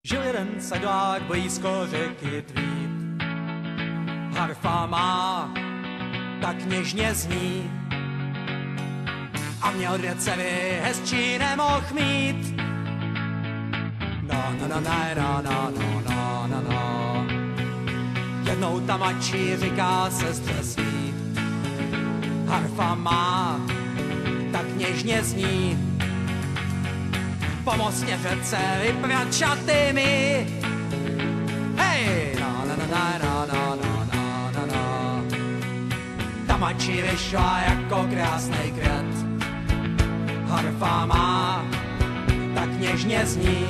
Žil jeden sedlák blízko řeky Tweed. Harfa má, tak něžně zní. A měl dvě dcery, hezčí nemohl mít. No. Jednou ta mladší říká sestře svý. Harfa má, tak něžně zní. Pomoz mě řece vyprat šaty mi. Hej! No. Ta mladší vyšla jako krásnej květ. Harfa má, tak něžně zní.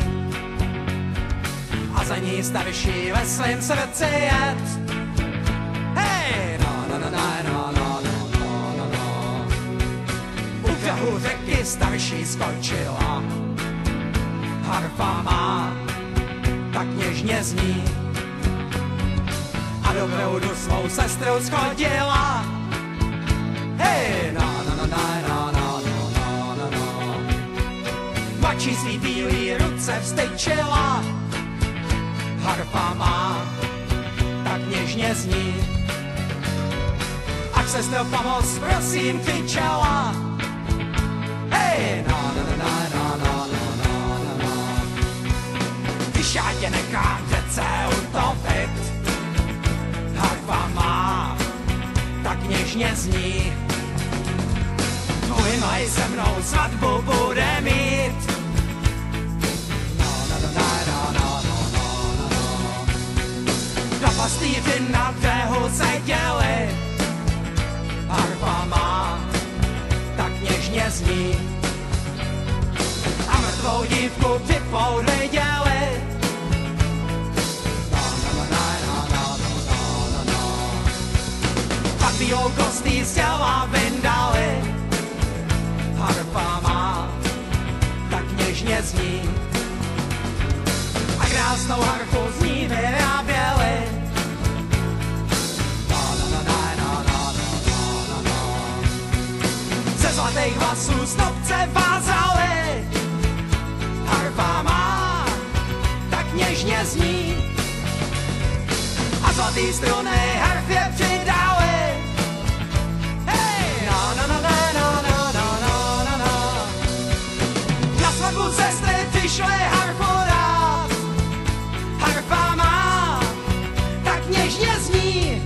A za ní starší ve svým srdci jet. Hej! No. U břehu řeky starší skončila. Harfa má, tak něžně zní. A do proudu svou sestrou schodila. Hej! No. Mladší svý bílý ruce vstyčila. Harfa má, tak něžně zní. Ať sestro pomoz, prosím, křičela. Hej! No. Když já tě nechám řece utopit. Harfa má, tak něžně zní. Tvůj mlej se mnou svatbu bude mít. Dva pastýři na břehu seděli. Harfa má, tak něžně zní. A mrtvou dívku připlout viděli. Pak bílou kostí z těla vyndali. Harfa má, tak něžně zní. A krásnou harfu z ní vyráběli. Ze zlatých vlasů snopce vázali. Harfa má, tak něžně zní. A zlatý struny harfě přidali. Hej! No. Na svatbu sestry přišli harfu rád. Harfa má, tak něžně zní.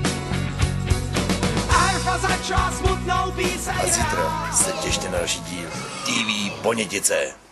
A harfa začala smutnou píseň. A zítra se těšte na další díl TV Ponětice.